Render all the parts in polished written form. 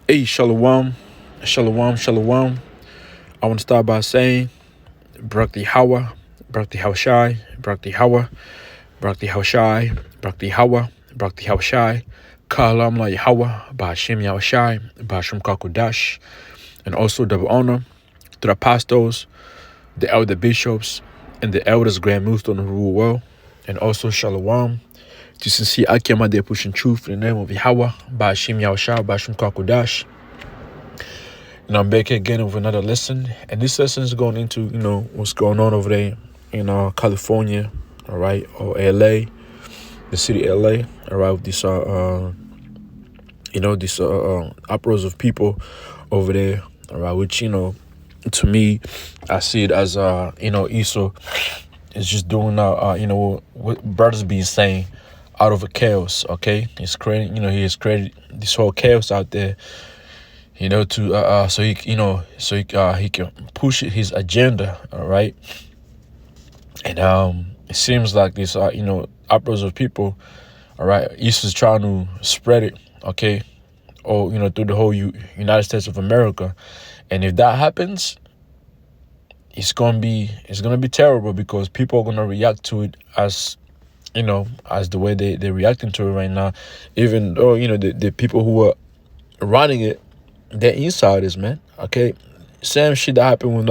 Hey, shalom, shalom, shalom. I want to start by saying, Brakti Hawa, Brakti Hawashai, Brakti Hawa, Brakti Hawashai, Brakti Hawa, Brakti Hawashai, Kalam La Yahweh, Ba'ashem Yahweh, Ba'ashem Kakodash, and also double honor to the apostles, the elder bishops, and the elders grand moved on the rule world, and also shalom to sincere Akiyama, they're pushing truth in the name of Yahweh, Ba'ashem Yahweh, Ba'ashem Kakodash. And I'm back again with another lesson. And this lesson is going into, what's going on over there in California, all right, or LA, the city LA, all right, with this, these uproars of people over there, all right, which, to me, I see it as, Esau is just doing, what brothers be saying out of a chaos, okay? He's creating, he has created this whole chaos out there, to so he can push his agenda, all right. And it seems like this, uproars of people, all right. East is trying to spread it, okay, or through the whole United States of America, and if that happens, it's gonna be terrible because people are gonna react to it as the way they're reacting to it right now, even though the people who are running it, they're insiders, man. Okay, same shit that happened when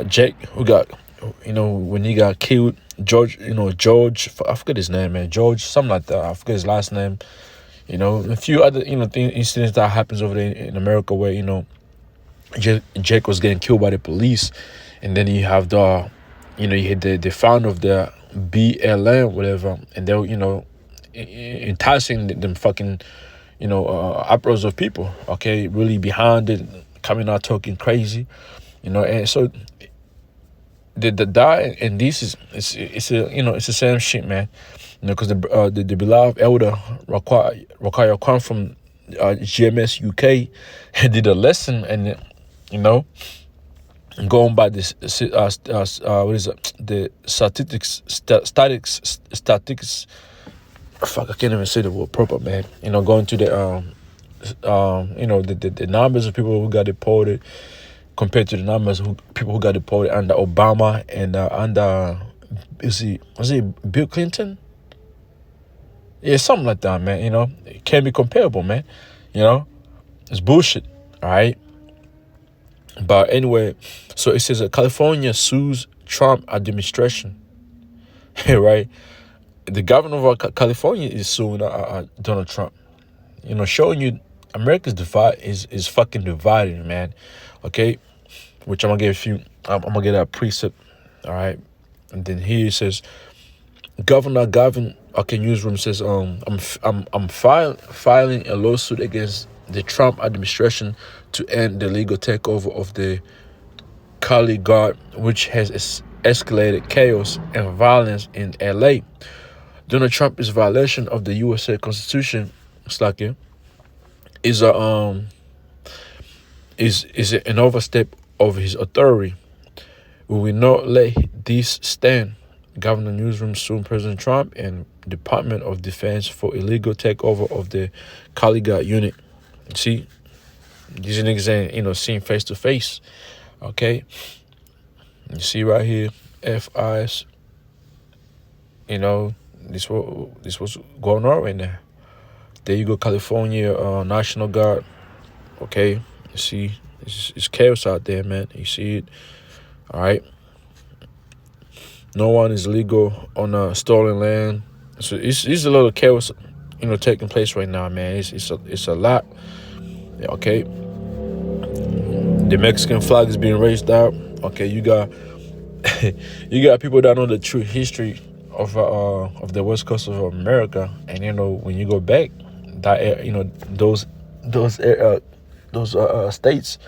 Jake who got, when he got killed, George, I forget his name, man, George, something like that. I forget his last name. A few other incidents that happens over there in America where Jake was getting killed by the police, and then you have you had the founder of the BLM, whatever, and they were enticing them fucking uproars of people, okay, really behind it, coming out talking crazy, and so the die and this is it's the same shit, man, because the beloved elder Rakaya Khan from GMS UK did a lesson, and going by this what is it, the statistics. Fuck, I can't even say the word proper, man. Going to the the numbers of people who got deported compared to the numbers of people who got deported under Obama and under was it Bill Clinton? Yeah, something like that, man. It can't be comparable, man. It's bullshit. All right. But anyway, so it says that California sues Trump administration. Right. The governor of California is suing Donald Trump. Showing you America's divide is fucking divided, man. Okay, which I'm gonna give a few. I'm gonna get a precept. All right, and then here it says, Governor Gavin. Okay, newsroom says, I'm filing a lawsuit against the Trump administration to end the legal takeover of the Cali Guard, which has escalated chaos and violence in LA. Donald Trump is violation of the USA Constitution. It's like is an overstep of his authority. We will not let this stand. Governor Newsroom sued President Trump and Department of Defense for illegal takeover of the Caliga unit. See, these niggas ain't seen face to face. Okay, you see right here, FIs. This was going on right now. There you go, California National Guard. Okay, you see, it's chaos out there, man. You see it. All right. No one is legal on stolen land. So it's a little chaos, taking place right now, man. It's a lot. Okay. The Mexican flag is being raised out. Okay, you got people that know the true history of the west coast of America, and when you go back, that those states,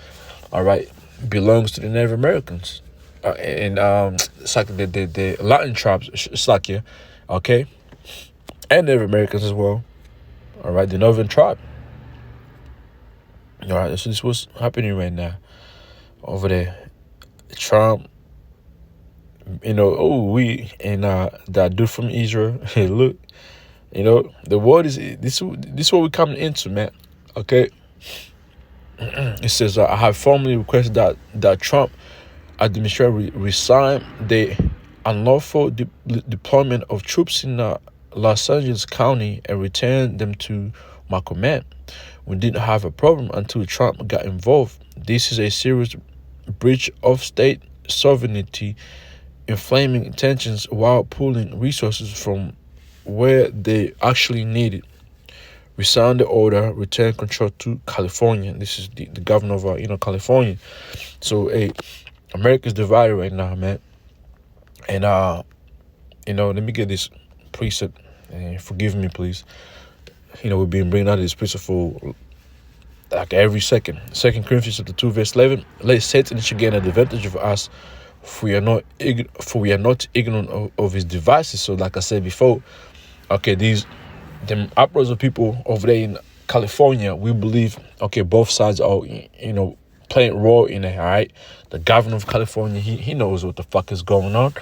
all right, belongs to the Native Americans, and it's like the Latin tribes, it's like okay, and Native Americans as well, all right, the Northern tribe, all right. So this is what's happening right now over there. Trump. That dude from Israel. Hey, look, the world is this is what we're coming into, man. Okay, It says, I have formally requested that Trump administration resign the unlawful deployment of troops in Los Angeles County and return them to my command. We didn't have a problem until Trump got involved. This is a serious breach of state sovereignty, inflaming tensions while pulling resources from where they actually need it. Resign the order, return control to California. This is the governor of California. So America's divided right now, man. And let me get this precept, and forgive me, please. We've been bringing out this precept for like every second. 2 Corinthians chapter 2, verse 11. Let Satan should gain an advantage of us, for we are not ignorant of his devices. So, like I said before, okay, them uproars of people over there in California, we believe, okay, both sides are, playing a role in it, all right? The governor of California, he knows what the fuck is going on.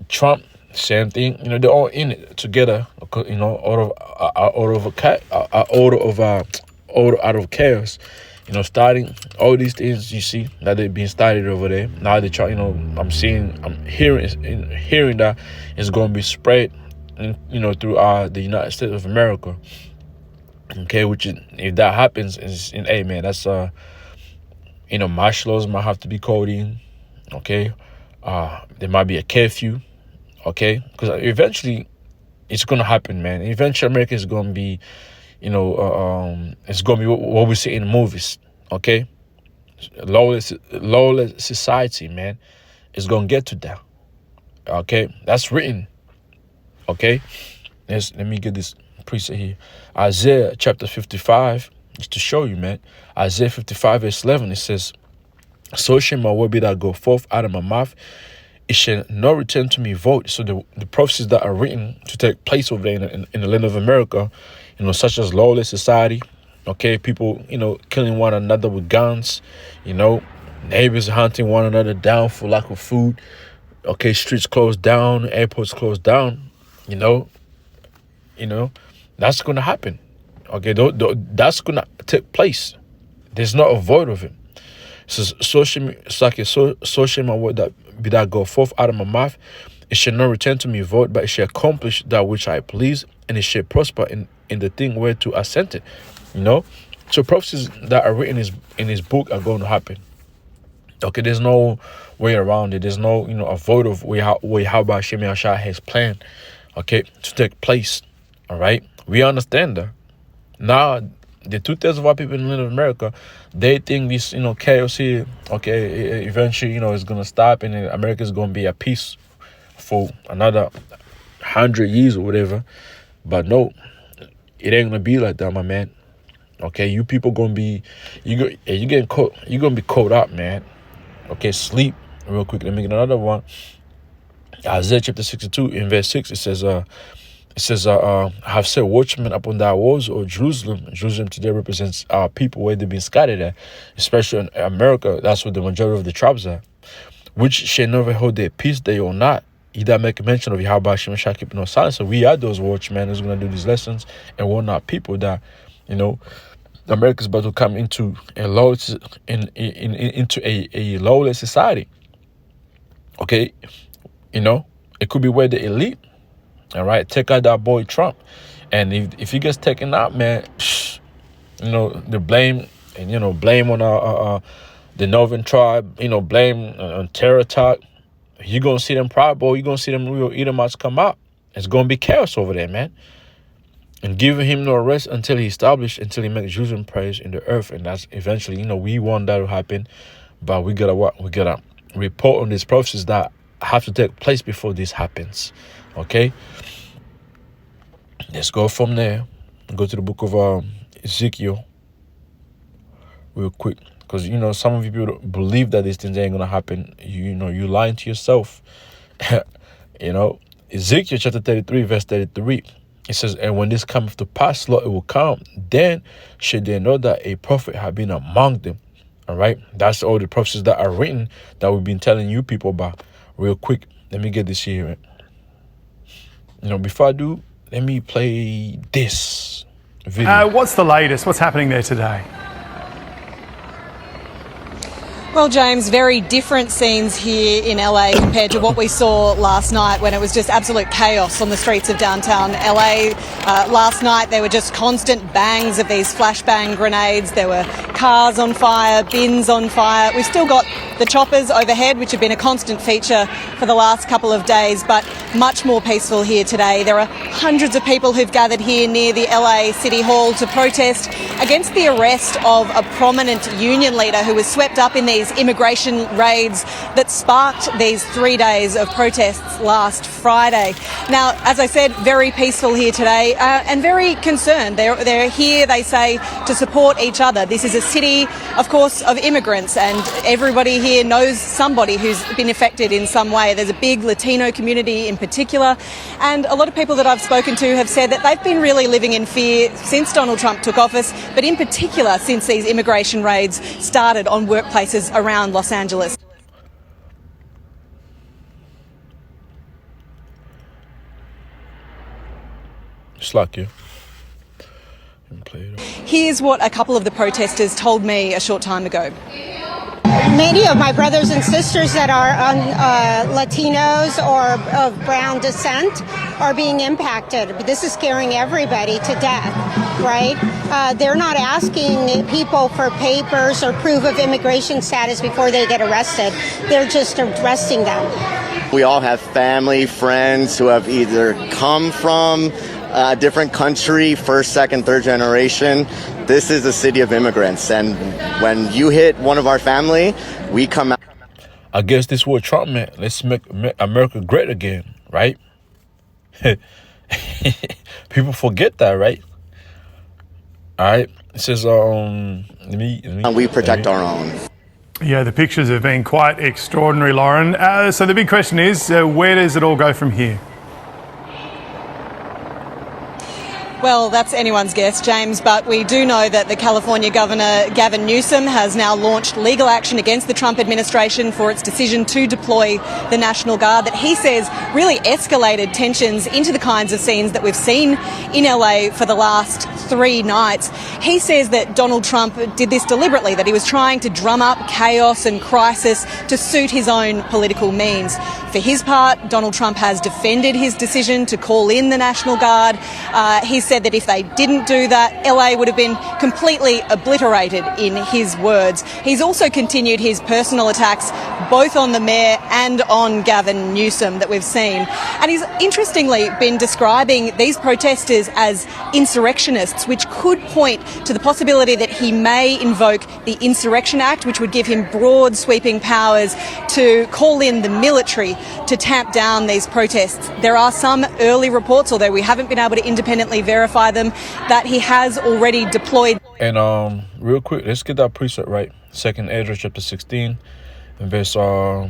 Trump, same thing. They're all in it together, out of chaos. Starting all these things you see that they've been started over there. Now they try, I'm hearing that it's going to be spread, through the United States of America. Okay, which is, if that happens, hey man, that's martial laws might have to be called in. Okay, there might be a curfew. Okay, because eventually it's gonna happen, man. Eventually, America is gonna be, it's gonna be what we see in movies. Okay, lawless society, man. It's gonna get to that. Okay, that's written. Okay, let me get this precept here. Isaiah chapter 55, just to show you, man. Isaiah 55 verse 11, it says, so shall my word be that go forth out of my mouth. It shall not return to me void. So the prophecies that are written to take place over there in the land of America, such as lawless society, okay, people, killing one another with guns, neighbors hunting one another down for lack of food, okay, streets closed down, airports closed down, that's going to happen. Okay, that's going to take place. There's not a void of it. So shall my word that go forth out of my mouth. It shall not return to me void, but it shall accomplish that which I please, and it shall prosper in the thing whereto I sent it. So prophecies that are written in his book are going to happen. Okay, there's no way around it. There's no, a void of way how Hashem Yahshua has planned, okay, to take place. All right, we understand that. Now, the 2/3 of our people in the land of America, they think this, chaos here, okay, eventually, it's going to stop, and America is going to be at peace for another 100 years or whatever. But no, it ain't going to be like that, my man. Okay, you people going to be, you're going to be caught up, man. Okay, sleep real quick. Let me get another one. Isaiah chapter 62 in verse 6, it says, I have set watchmen upon thy walls, O Jerusalem. Jerusalem today represents our people where they've been scattered at, especially in America. That's where the majority of the tribes are, which shall never hold their peace, they or not. He that make a mention of Yahweh Hashem shall keep no silence. So we are those watchmen who's going to do these lessons, and we're not people that, America's about to come into a lawless into a lawless society. Okay, it could be where the elite. All right, take out that boy Trump, and if he gets taken out, man, the blame and blame on the northern tribe, blame on terror attack. You're gonna see them Proud Boy, you're gonna see them real Edomites come out. It's gonna be chaos over there, man. And giving him no rest until he makes Jerusalem praise in the earth, and that's eventually, we want that to happen, but we gotta report on these prophecies that have to take place before this happens. Okay, let's go from there. Go to the book of Ezekiel real quick, because some of you people believe that these things ain't gonna happen. You lying to yourself. Ezekiel chapter 33 verse 33, it says, and when this cometh to pass, Lord, it will come, then should they know that a prophet have been among them. All right, that's all the prophecies that are written that we've been telling you people about. Real quick, let me get this here. Before I do, let me play this video. What's the latest? What's happening there today? Well, James, very different scenes here in LA compared to what we saw last night when it was just absolute chaos on the streets of downtown LA. Last night there were just constant bangs of these flashbang grenades. There were cars on fire, bins on fire. We've still got the choppers overhead, which have been a constant feature for the last couple of days, but much more peaceful here today. There are hundreds of people who've gathered here near the LA City Hall to protest against the arrest of a prominent union leader who was swept up in these immigration raids that sparked these 3 days of protests last Friday. Now, as I said, very peaceful here today and very concerned. They're here, they say, to support each other. This is a city, of course, of immigrants, and everybody here knows somebody who's been affected in some way. There's a big Latino community in particular, and a lot of people that I've spoken to have said that they've been really living in fear since Donald Trump took office, but in particular since these immigration raids started on workplaces around Los Angeles. Just like you. Here's what a couple of the protesters told me a short time ago. Many of my brothers and sisters that are Latinos or of brown descent are being impacted. This is scaring everybody to death, right? They're not asking people for papers or proof of immigration status before they get arrested. They're just arresting them. We all have family, friends who have either come from a different country, first, second, third generation. This is a city of immigrants, and when you hit one of our family, we come out. I guess this is what Trump meant. Let's make America great again, right? People forget that, right? All right. It says, and we protect our own. Yeah, the pictures have been quite extraordinary, Lauren. So the big question is, where does it all go from here? Well, that's anyone's guess, James, but we do know that the California Governor Gavin Newsom has now launched legal action against the Trump administration for its decision to deploy the National Guard that he says really escalated tensions into the kinds of scenes that we've seen in LA for the last 3 nights. He says that Donald Trump did this deliberately, that he was trying to drum up chaos and crisis to suit his own political means. For his part, Donald Trump has defended his decision to call in the National Guard. He said that if they didn't do that, LA would have been completely obliterated, in his words. He's also continued his personal attacks both on the mayor and on Gavin Newsom that we've seen. And he's interestingly been describing these protesters as insurrectionists, which could point to the possibility that he may invoke the Insurrection Act, which would give him broad sweeping powers to call in the military to tamp down these protests. There are some early reports, although we haven't been able to independently verify them, that he has already deployed. And real quick, let's get that precept right. 2nd Ezra chapter 16 and verse this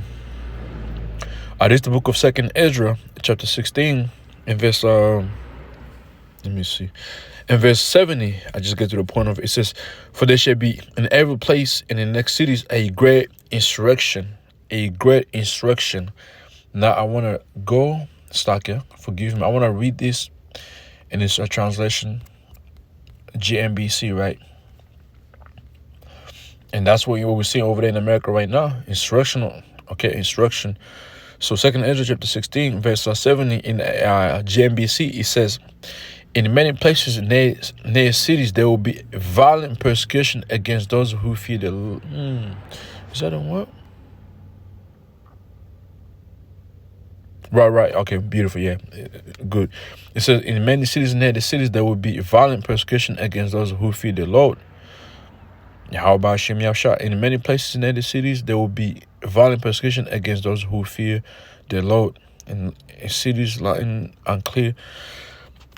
is the book of 2nd Ezra chapter 16 and verse let me see. In verse 70, I just get to the point of it. It says, "For there shall be in every place in the next cities a great insurrection." A great insurrection. Now I want to go, Stakia, forgive me. I want to read this in its translation, GMBC, right? And that's what we're seeing over there in America right now. Insurrectional. Okay, insurrection. So 2nd Ezra chapter 16, verse 70 in GMBC, it says, "In many places near cities, there will be violent persecution against those who fear the Lord." Is that a what? Right. Okay, beautiful. Yeah, good. It says, "In many cities near the cities, there will be violent persecution against those who fear the Lord." How about Shem Yahshua? In many places near the cities, there will be violent persecution against those who fear the Lord. In cities like unclear.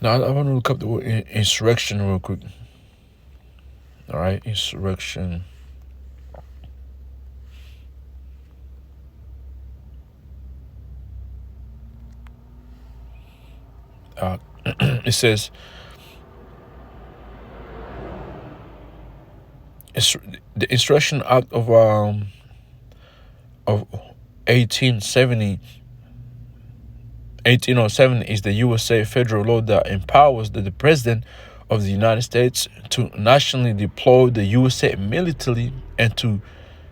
Now, I want to look up the word insurrection real quick. All right, insurrection. It says, the Insurrection Act of 1870 1807 is the USA federal law that empowers the President of the United States to nationally deploy the USA military and to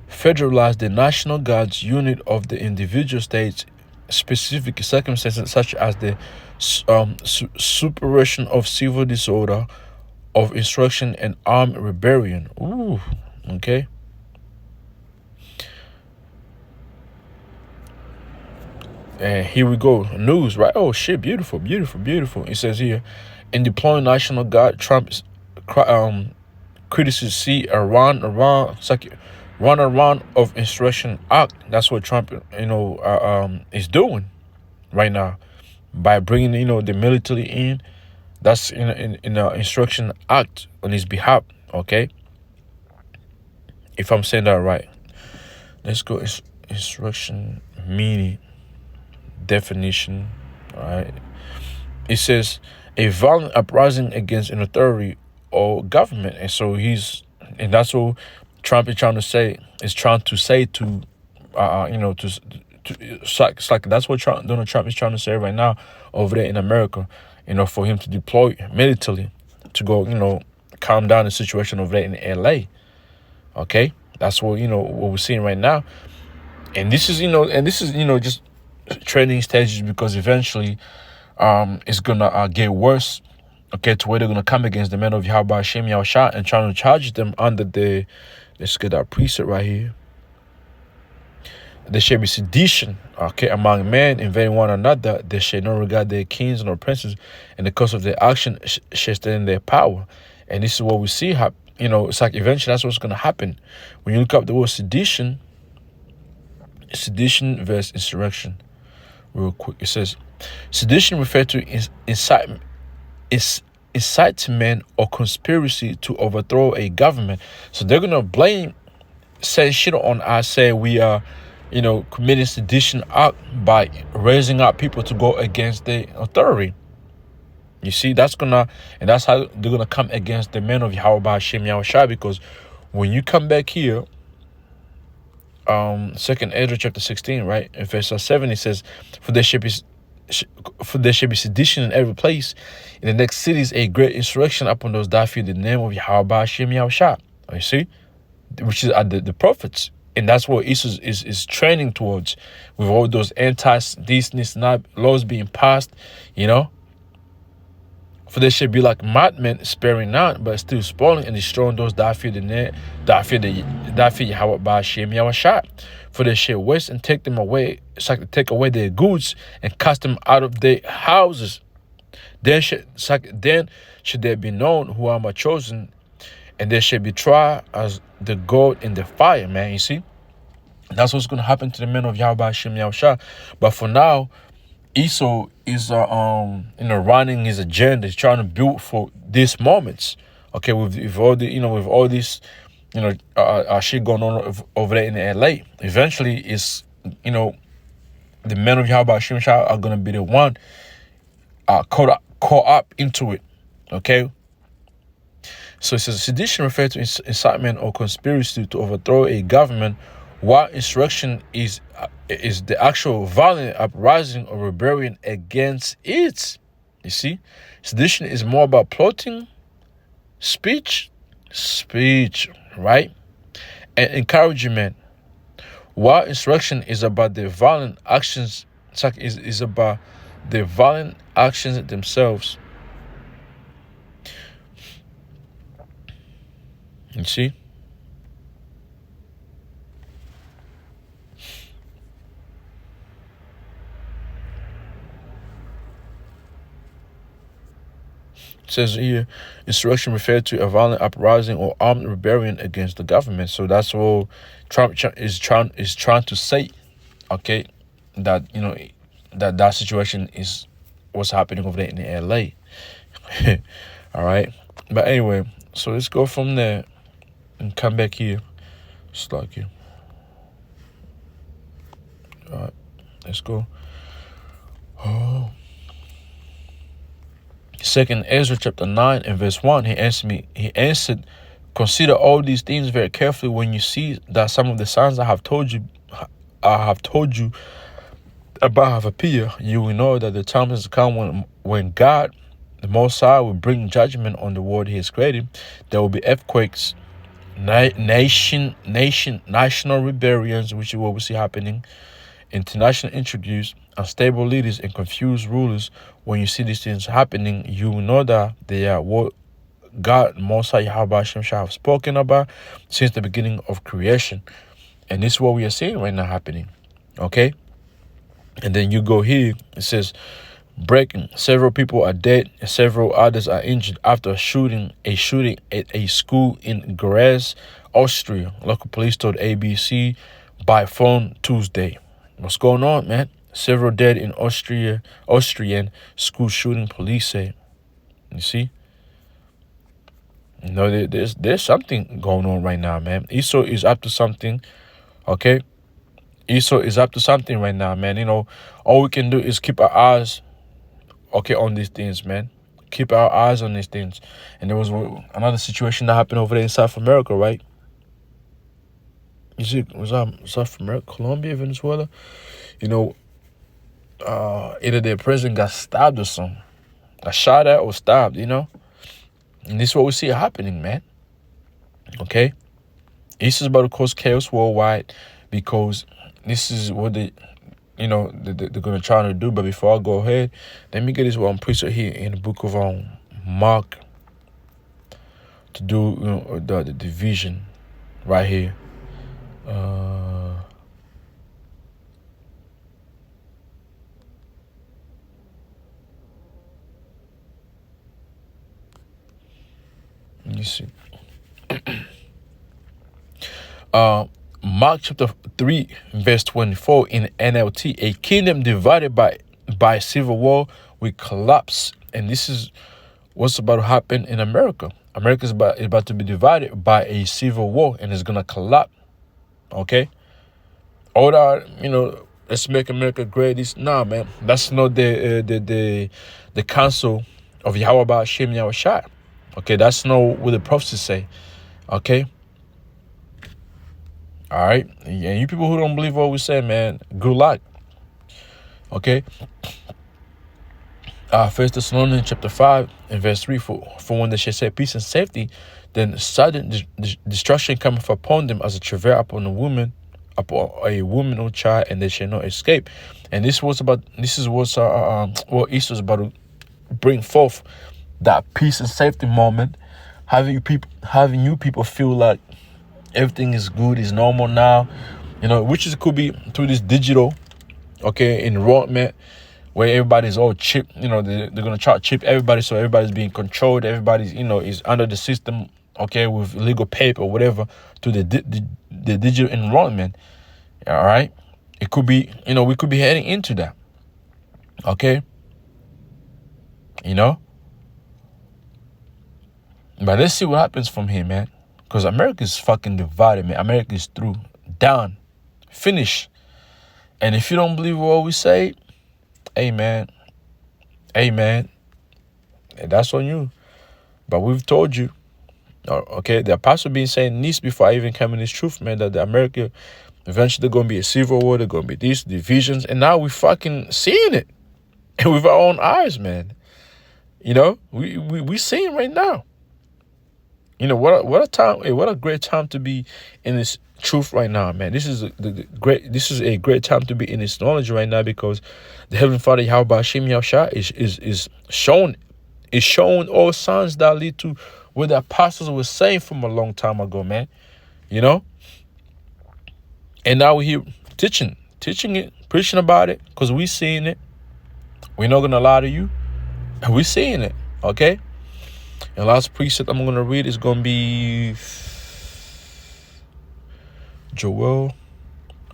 federalize the National Guard's unit of the individual states' specific circumstances, such as the suppression of civil disorder, of insurrection and armed rebellion. Ooh, okay. And here we go. News, right? Oh shit, beautiful, beautiful, beautiful. It says here, in deploying National Guard, Trump criticizes see a run around of insurrection act. That's what Trump, is doing right now by bringing, the military in. That's in the insurrection act on his behalf. Okay, if I'm saying that right, let's go. Insurrection meaning definition. All right, it says a violent uprising against an authority or government, and that's what Trump is trying to say. It's like that's what Donald Trump is trying to say right now over there in America. For him to deploy military to go, calm down the situation over there in LA. Okay, that's what what we're seeing right now, and this is just training stages, because eventually, it's gonna get worse. Okay, to where they're gonna come against the men of Yahweh Hashem Yahushua and trying to charge them under the, let's get that precept right here. There shall be sedition, okay, among men, invading one another. They shall not regard their kings nor princes, and the cause of their action shall stand in their power. And this is what we see happen. It's like eventually that's what's going to happen. When you look up the word sedition versus insurrection, real quick, it says, sedition refers to incitement or conspiracy to overthrow a government. So they're going to say shit on us, say we are, committing sedition act by raising up people to go against the authority. You see, that's how they're gonna come against the men of Yahweh Hashem Yahushua, because when you come back here, 2nd Ezra chapter 16, right, in verse 7, it says, For there shall be sedition in every place. In the next cities, a great insurrection upon those that fear the name of Yahweh Hashem Yahushua. You see, which is the prophets. And that's what Esau is training towards, with all those anti-decent laws being passed, For they shall be like madmen, sparing not, but still spoiling and destroying those that fear Yahweh Hashem Yahushua. For they shall waste and take them away. It's like to take away their goods and cast them out of their houses. Then should they be known who are my chosen, and they shall be tried as the gold in the fire, man. You see, that's what's going to happen to the men of Yahweh Hashem Yahushua. But for now, Esau is running his agenda. He's trying to build for these moments. Okay, with all this shit going on over there in LA. Eventually, the men of Yahweh Hashem Yahushua are going to be the one caught up into it. Okay. So it says sedition refers to incitement or conspiracy to overthrow a government, while insurrection is the actual violent uprising or rebellion against it. You see, sedition is more about plotting, speech, right, and encouragement, while insurrection is about the violent actions. Is about the violent actions themselves. You see? It says here, insurrection referred to a violent uprising or armed rebellion against the government. So that's what Trump is trying to say. Okay, that that situation is what's happening over there in LA. All right, but anyway, so let's go from there and come back here. Just like you. All right, let's go. Oh. 2nd Ezra chapter 9 and verse 1, he answered, consider all these things very carefully. When you see that some of the signs I have told you about have appeared, you will know that the time has come when God, the Most High, will bring judgment on the world he has created. There will be earthquakes, national rebellions, which is what we see happening, international intrigues, unstable leaders, and confused rulers. When you see these things happening, you know that they are what God, Mosai Yahweh Hashem Shah have spoken about since the beginning of creation. And this is what we are seeing right now happening. Okay? And then you go here, it says, breaking. Several people are dead and several others are injured after a shooting at a school in Graz, Austria. Local police told ABC by phone Tuesday. What's going on, man? Several dead in Austrian school shooting, police say. You see? You know, there's something going on right now, man. Esau is up to something, okay? Esau is up to something right now, man. You know, all we can do is keep our eyes, okay, on these things, man. Keep our eyes on these things. And there was another situation that happened over there in South America, right? You see, was that South America, Colombia, Venezuela? You know, either their president got stabbed or something. Got shot at or stabbed, you know? And this is what we see happening, man. Okay? This is about to cause chaos worldwide because this is what they're going to try to do. But before I go ahead, let me get this one preacher here in the book of Mark to do the division right here. Let me see. Mark chapter 3, verse 24 in NLT. A kingdom divided by civil war will collapse. And this is what's about to happen in America. America is about to be divided by a civil war and it's going to collapse. Okay? All that, let's make America great. Nah, man. That's not the counsel of Yahweh Hashem Yahushua. Okay, that's not what the prophets say. Okay? All right? And you people who don't believe what we say, man, good luck. Okay? 1 Thessalonians chapter 5 and verse 3, for when they shall say peace and safety, then sudden destruction cometh upon them as a travail upon a woman or child, and they shall not escape. And this is what Easter is about to bring forth, that peace and safety moment, having you people feel like everything is good, is normal now, which could be through this digital, okay, enrollment, where everybody's all chipped. They're gonna try to chip everybody, so everybody's being controlled. Everybody's is under the system, okay, with legal paper or whatever, to the digital enrollment. All right, it could be, we could be heading into that, okay, But let's see what happens from here, man. Because America is fucking divided, man. America is through. Done. Finished. And if you don't believe what we say, amen. Amen. And that's on you. But we've told you. Okay, the apostle been saying this before I even came in this truth, man, that the America eventually going to be a civil war. They're going to be these divisions. And now we fucking seeing it. And with our own eyes, man. We seeing right now. What a time! What a great time to be in this truth right now, man. This is a great time to be in this knowledge right now, because the Heavenly Father Yahweh Hashem Yahushua is showing all signs that lead to what the apostles were saying from a long time ago, man. And now we're here teaching it, preaching about it, because we seeing it. We're not gonna lie to you, and we're seeing it. Okay. And last precept I'm going to read is going to be Joel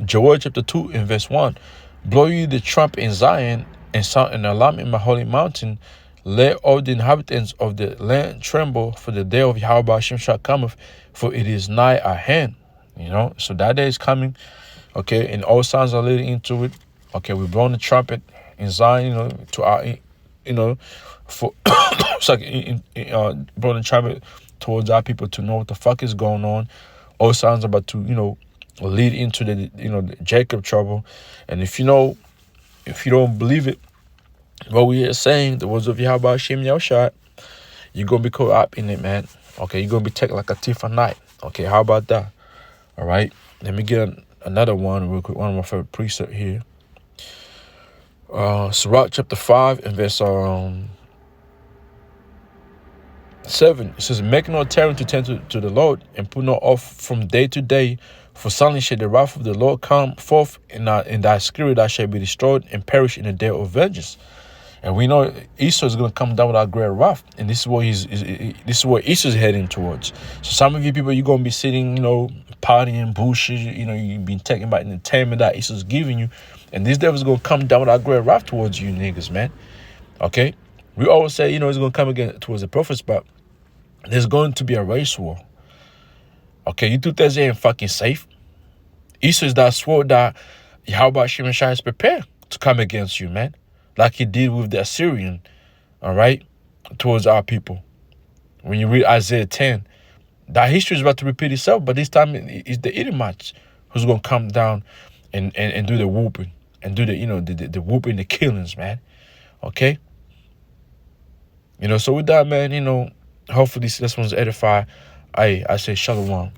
chapter 2 and verse 1. Blow ye the trumpet in Zion and sound an alarm in my holy mountain. Let all the inhabitants of the land tremble, for the day of Yahweh Hashem shall cometh, for it is nigh at hand. So that day is coming. Okay, and all signs are leading into it. Okay, we're blowing the trumpet in Zion, to our, for blowing the trumpet towards our people to know what the fuck is going on. All signs about to, lead into the, the Jacob trouble. And if you don't believe it, what we are saying, the words of Yahweh Hashem Yahushua, you're going to be caught up in it, man. Okay, you're going to be taken like a thief at night. Okay, how about that? All right, let me get another one real quick. One of my favorite precepts here. Sirach chapter 5 and verse 7. It says, "Make no tarrying to tend to the Lord, and put no off from day to day, for suddenly shall the wrath of the Lord come forth, in thy spirit thou shalt be destroyed and perish in the day of vengeance." And we know Esau is going to come down with our great wrath, and this is what Esau's heading towards. So some of you people, you're going to be sitting, partying, bullshit. You've been taking about entertainment that Esau's giving you, and this devil's going to come down with our great wrath towards you niggas, man. Okay, we always say, it's going to come again towards the prophets, but there's going to be a race war. Okay, you 2 ain't fucking safe. Esau is that sword that Yahweh Shem Shai is prepared to come against you, man. Like he did with the Assyrian, all right, towards our people. When you read Isaiah 10, that history is about to repeat itself, but this time it's the Edomites who's going to come down and do the whooping and do the whooping, the killings, man. Okay? So with that, man, hopefully this one's edify. I say shalom.